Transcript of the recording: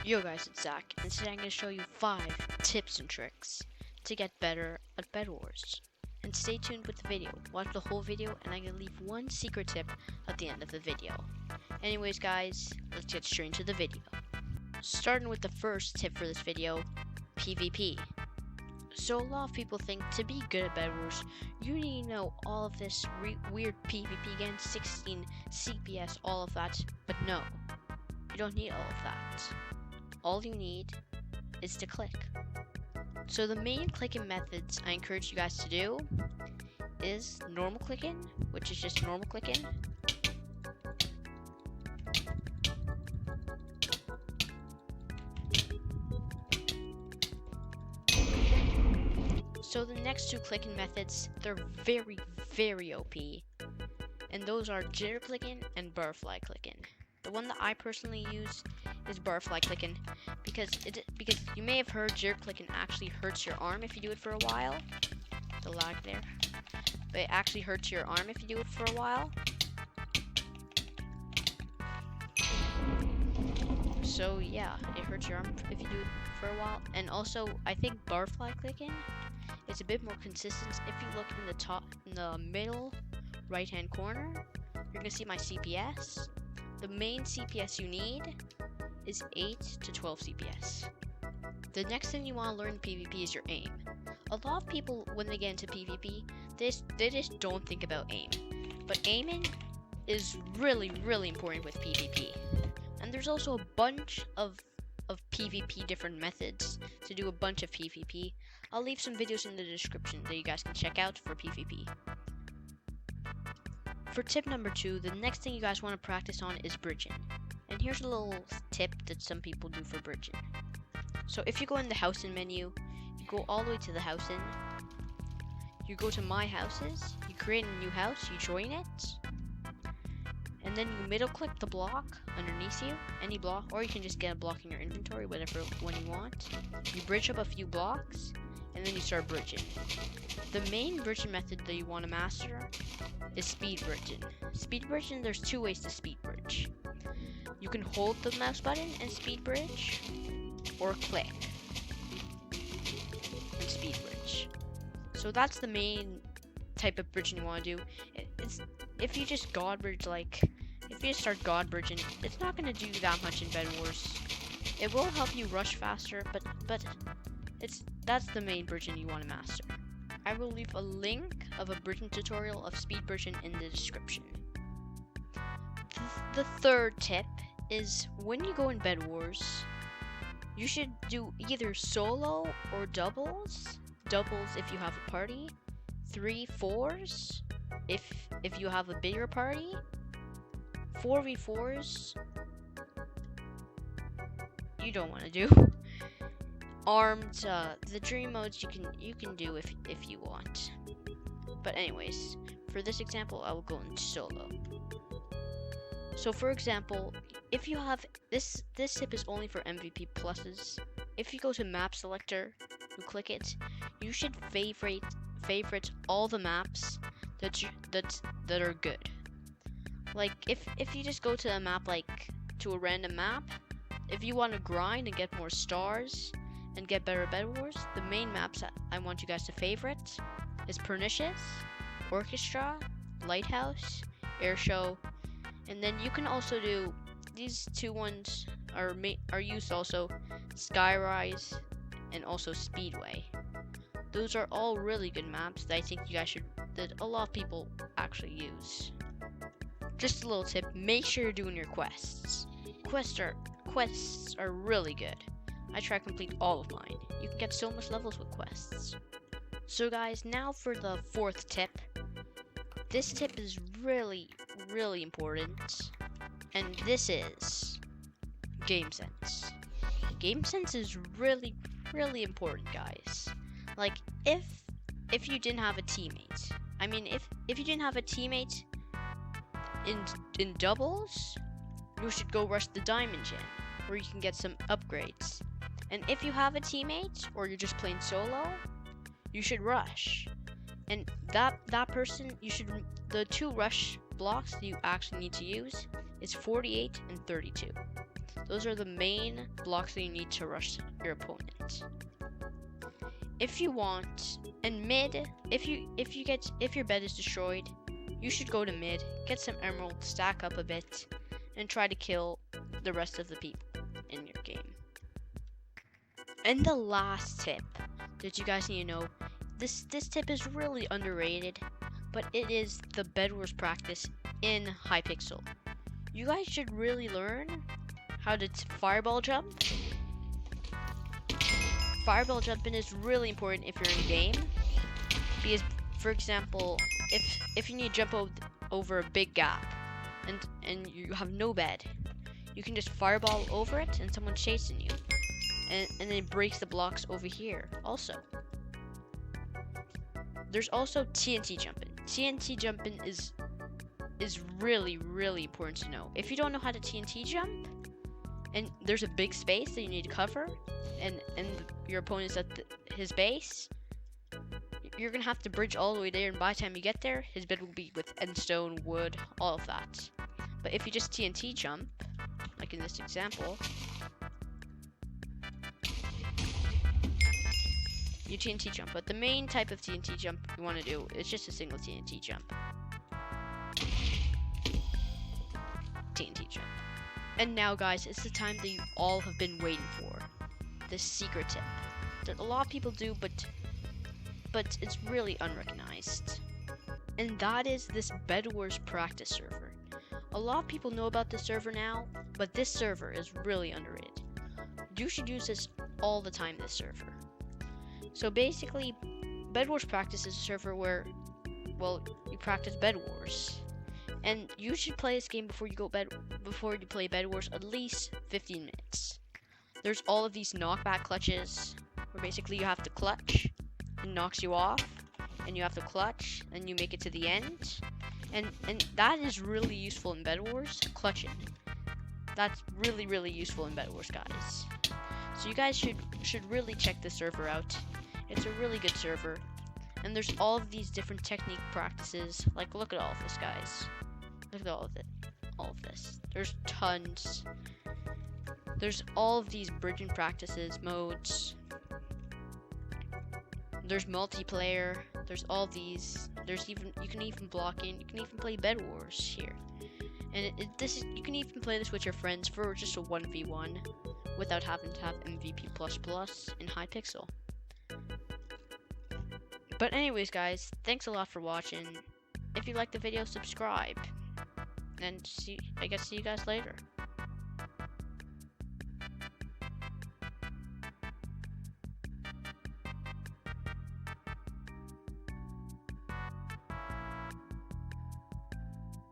Yo guys, it's Zach, and today I'm going to show you 5 tips and tricks to get better at Bedwars. And stay tuned with the video, watch the whole video, and I'm going to leave one secret tip at the end of the video. Anyways guys, let's get straight into the video. Starting with the first tip for this video, PvP. So a lot of people think to be good at Bedwars, you need to know all of this weird PvP again, 16 CPS, all of that, but no, you don't need all of that. All you need is to click. So the main clicking methods I encourage you guys to do is normal clicking, which is just normal clicking. So the next two clicking methods, they're very OP. And those are jitter clicking and butterfly clicking. The one that I personally use is butterfly clicking because you may have heard jitter clicking actually hurts your arm if you do it for a while. The lag there. But it actually hurts your arm if you do it for a while. So yeah, it hurts your arm if you do it for a while. And also, I think butterfly clicking is a bit more consistent. If you look in the middle right hand corner, you're gonna see my CPS. The main CPS you need is 8 to 12 CPS. The next thing you want to learn in PvP is your aim. A lot of people, when they get into PvP, they just don't think about aim. But aiming is really important with PvP. And there's also a bunch of PvP different methods to do a bunch of PvP. I'll leave some videos in the description that you guys can check out for PvP. For tip number 2, the next thing you guys want to practice on is bridging. And here's a little tip that some people do for bridging. So if you go in the housing menu, you go all the way to the housing, you go to my houses, you create a new house, you join it, and then you middle click the block underneath you, any block, or you can just get a block in your inventory, whatever one you want. You bridge up a few blocks, and then you start bridging. The main bridging method that you want to master is speed bridging. Speed bridging, there's 2 ways to speed bridge. You can hold the mouse button and speed bridge, or click and speed bridge. So that's the main type of bridging you want to do. If you just god bridge, if you just start god bridging, it's not going to do that much in Bedwars. It will help you rush faster, but that's the main bridging you want to master. I will leave a link of a bridging tutorial of speed bridging in the description. The third tip is when you go in Bedwars, you should do either solo or doubles. Doubles if you have a party, 3-4s if you have a bigger party, 4v4s you don't want to do. Armed, the dream modes you can do if you want. But anyways, for this example, I will go in solo. So for example, if you have this tip is only for MVP pluses. If you go to map selector, you click it, you should favorite all the maps that are good. Like if you just go to a map, to a random map, if you want to grind and get more stars and get better at Bedwars, the main maps that I want you guys to favorite is Pernicious, Orchestra, Lighthouse, Airshow, and then you can also do these 2 ones are used also, Skyrise and also Speedway. Those are all really good maps that I think you guys that a lot of people actually use. Just a little tip, make sure you're doing your quests. Quests are really good. I try to complete all of mine. You can get so much levels with quests. So guys, now for the 4th tip. This tip is really important, and this is game sense. Game sense is really important, guys. Like if you didn't have a teammate, if you didn't have a teammate in doubles, you should go rush the diamond gen, where you can get some upgrades. And if you have a teammate, or you're just playing solo, you should rush. And that person, the 2 rush blocks that you actually need to use is 48 and 32. Those are the main blocks that you need to rush your opponent. If you want, in mid, if your bed is destroyed, you should go to mid, get some emeralds, stack up a bit, and try to kill the rest of the people in your game. And the last tip that you guys need to know, this tip is really underrated, but it is the Bedwars practice in hypixel. You guys should really learn how to fireball jump. Fireball jumping is really important if you're in game, because, for example, if you need to jump over a big gap and you have no bed, you can just fireball over it and someone's chasing you, and then it breaks the blocks over here. Also, there's also TNT jumping. TNT jumping is really important to know. If you don't know how to TNT jump, and there's a big space that you need to cover, and your opponent's at his base, you're gonna have to bridge all the way there, and by the time you get there, his bed will be with endstone, wood, all of that. But if you just TNT jump, like in this example, you TNT jump. But the main type of TNT jump you want to do is just a single TNT jump. TNT jump. And now, guys, it's the time that you all have been waiting for. The secret tip that a lot of people do, but it's really unrecognized. And that is this Bedwars practice server. A lot of people know about this server now, but this server is really underrated. You should use this all the time, this server. So basically, Bedwars practice is a server where, well, you practice Bedwars. And you should play this game before you play Bedwars at least 15 minutes. There's all of these knockback clutches, where basically you have to clutch, it knocks you off, and you have to clutch, and you make it to the end. And that is really useful in Bedwars, clutching. That's really useful in Bedwars, guys. So you guys should really check this server out. It's a really good server. And there's all of these different technique practices. Like, look at all of this, guys. Look at all of it. All of this. There's tons. There's all of these bridging practices, modes. There's multiplayer. There's all these. You can even block in. You can even play Bedwars here. And you can even play this with your friends for just a 1v1 without having to have MVP++ in hypixel. But anyways, guys, thanks a lot for watching. If you liked the video, subscribe. And I guess see you guys later.